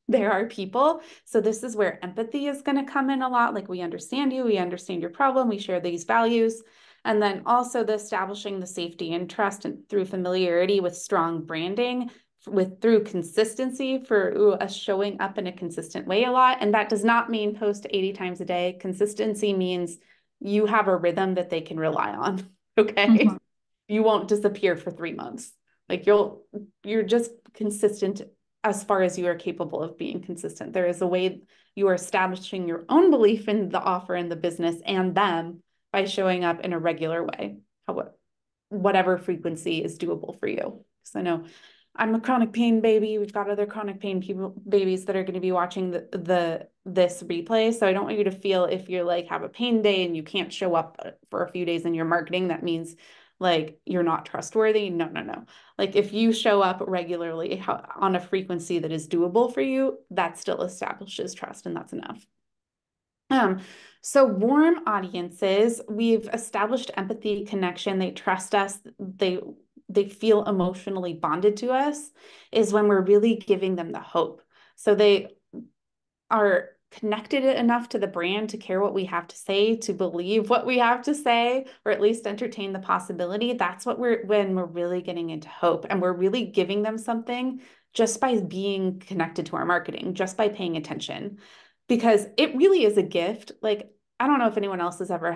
There are people. So this is where empathy is going to come in a lot. Like we understand you, we understand your problem, we share these values. And then also the establishing the safety and trust and through familiarity with strong branding with through consistency for us showing up in a consistent way a lot. And that does not mean post 80 times a day. Consistency means you have a rhythm that they can rely on. Okay. Mhm. You won't disappear for 3 months. Like you're just consistent as far as you are capable of being consistent. There is a way you are establishing your own belief in the offer and the business and them by showing up in a regular way, whatever frequency is doable for you. So I know I'm a chronic pain baby. We've got other chronic pain babies that are going to be watching this replay. So I don't want you to feel if you're like have a pain day and you can't show up for a few days in your marketing, that means like you're not trustworthy. No, no, no. Like if you show up regularly on a frequency that is doable for you, that still establishes trust and that's enough. So warm audiences, we've established empathy, connection, they trust us, they feel emotionally bonded to us, is when we're really giving them the hope. So they are connected enough to the brand to care what we have to say, to believe what we have to say, or at least entertain the possibility. That's when we're really getting into hope and we're really giving them something just by being connected to our marketing, just by paying attention. Because it really is a gift. Like, I don't know if anyone else has ever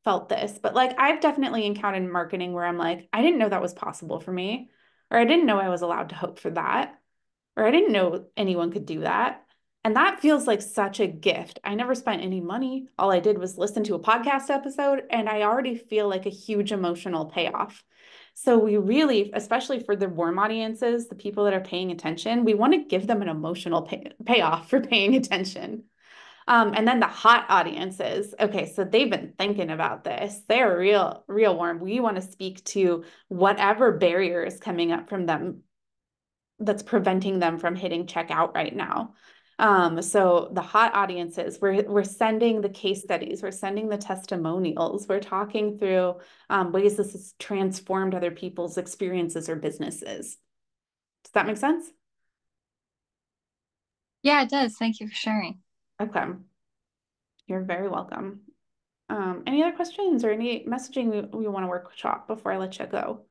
felt this, but like I've definitely encountered marketing where I'm like, I didn't know that was possible for me, or I didn't know I was allowed to hope for that, or I didn't know anyone could do that. And that feels like such a gift. I never spent any money. All I did was listen to a podcast episode, and I already feel like a huge emotional payoff. So we really, especially for the warm audiences, the people that are paying attention, we want to give them an emotional payoff for paying attention. And then the hot audiences, okay, so they've been thinking about this. They're real, real warm. We want to speak to whatever barrier is coming up from them that's preventing them from hitting checkout right now. So the hot audiences, we're sending the case studies, we're sending the testimonials, we're talking through ways this has transformed other people's experiences or businesses. Does that make sense? Yeah, it does. Thank you for sharing. Okay, you're very welcome. Any other questions or any messaging we want to workshop before I let you go?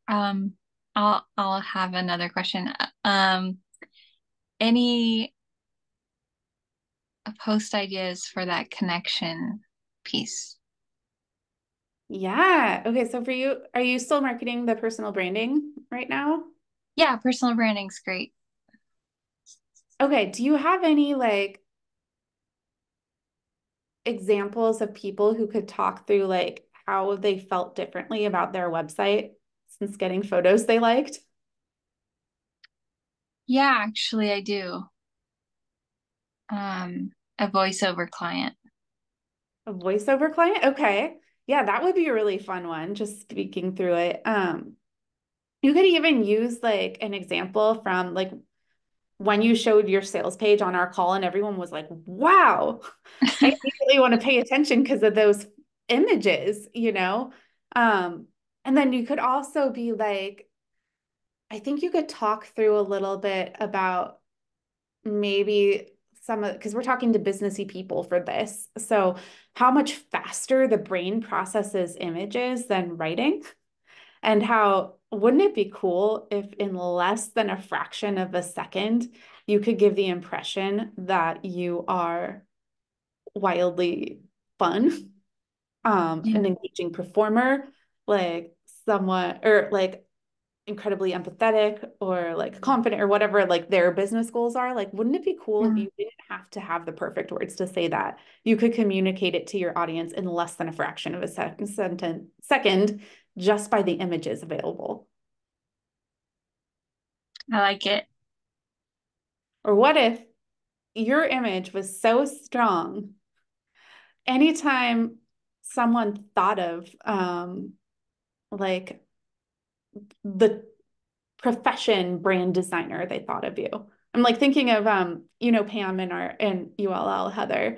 Um, I'll have another question. Any post ideas for that connection piece? Yeah. Okay. So for you, are you still marketing the personal branding right now? Yeah, personal branding's great. Okay. Do you have any like examples of people who could talk through like how they felt differently about their website since getting photos they liked? Yeah, actually, I do. A voiceover client. A voiceover client? Okay. Yeah, that would be a really fun one, just speaking through it. You could even use like an example from like when you showed your sales page on our call and everyone was like, wow, I immediately want to pay attention because of those images, you know? And then you could also be like, I think you could talk through a little bit about maybe some of, because we're talking to businessy people for this. So how much faster the brain processes images than writing. and how wouldn't it be cool if in less than a fraction of a second you could give the impression that you are wildly fun, Yeah. an engaging performer, like someone or like incredibly empathetic or like confident or whatever like their business goals are. Like, wouldn't it be cool if Yeah. you didn't have to have the perfect words to say that? You could communicate it to your audience in less than a fraction of a second just by the images available. I like it. Or what if your image was so strong, anytime someone thought of like the profession brand designer, they thought of you. I'm like thinking of Pam in our in ULL, Heather.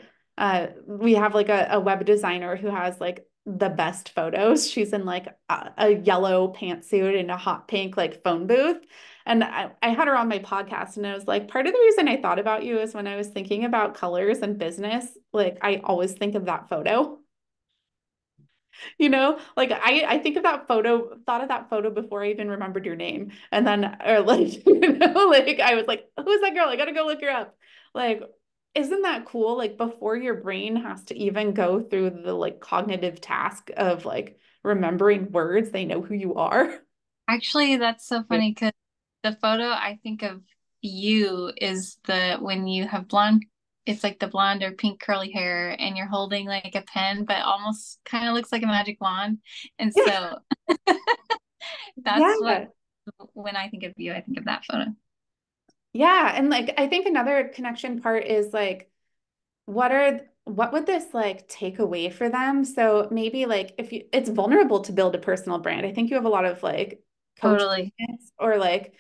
We have like a web designer who has like the best photos. She's in like a yellow pantsuit and a hot pink like phone booth. And I had her on my podcast, and I was like, part of the reason I thought about you is when I was thinking about colors and business, like I always think of that photo. Like I think of that photo, thought of that photo before I even remembered your name. And then or like, like I was like, who's that girl? I gotta go look her up. Like, isn't that cool? Like before your brain has to even go through the like cognitive task of like remembering words, they know who you are. Actually, that's so funny because the photo I think of you is the when you have blonde, it's like the blonde or pink curly hair and you're holding like a pen, but almost kind of looks like a magic wand. And so that's what Yeah. when I think of you, I think of that photo. Yeah. And like I think another connection part is like what would this like take away for them? So maybe like if you it's vulnerable to build a personal brand. I think you have a lot of like coach Totally. clients or like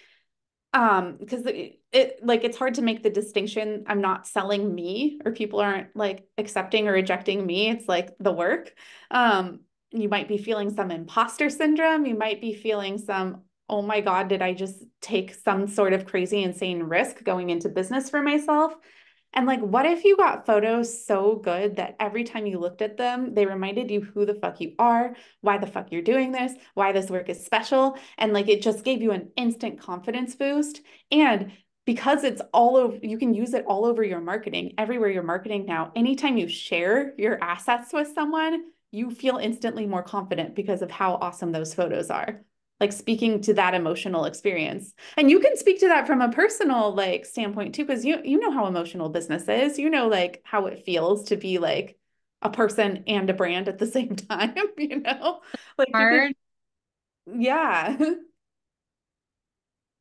because like it's hard to make the distinction. I'm not selling me or people aren't like accepting or rejecting me. It's like the work. You might be feeling some imposter syndrome. You might be feeling some, oh my God, did I just take some sort of crazy insane risk going into business for myself? And like, what if you got photos so good that every time you looked at them, they reminded you who the fuck you are, why the fuck you're doing this, why this work is special, and like it just gave you an instant confidence boost. And because it's all over, you can use it all over your marketing, everywhere you're marketing now. Anytime you share your assets with someone, you feel instantly more confident because of how awesome those photos are. Like speaking to that emotional experience. And you can speak to that from a personal like standpoint too, because you know how emotional business is. You know like how it feels to be like a person and a brand at the same time, you know? Like you Hard. can, yeah.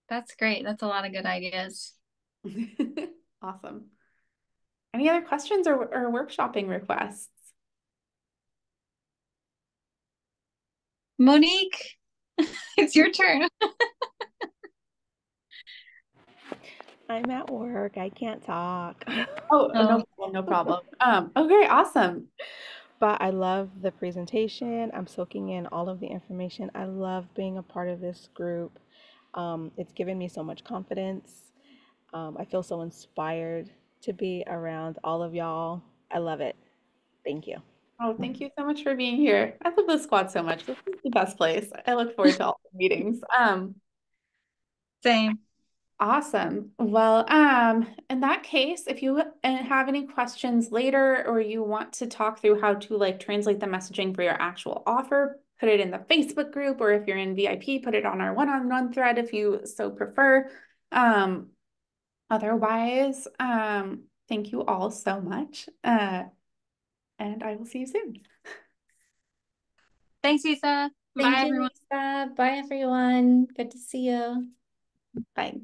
That's great. That's a lot of good ideas. Awesome. Any other questions or workshopping requests? Monique, it's your turn. I'm at work. I can't talk. Oh, Oh, no problem, no problem. Okay, awesome. But I love the presentation. I'm soaking in all of the information. I love being a part of this group. It's given me so much confidence. I feel so inspired to be around all of y'all. I love it. Thank you. Oh, thank you so much for being here. I love the squad so much. This is the best place. I look forward to all the meetings. same. Awesome. Well, in that case, if you have any questions later or you want to talk through how to like translate the messaging for your actual offer, put it in the Facebook group, or if you're in VIP, put it on our one-on-one thread if you so prefer. Um, Otherwise, thank you all so much. And I will see you soon. Thanks, Isa. Thank Bye, you, everyone. Lisa. Bye, everyone. Good to see you. Bye.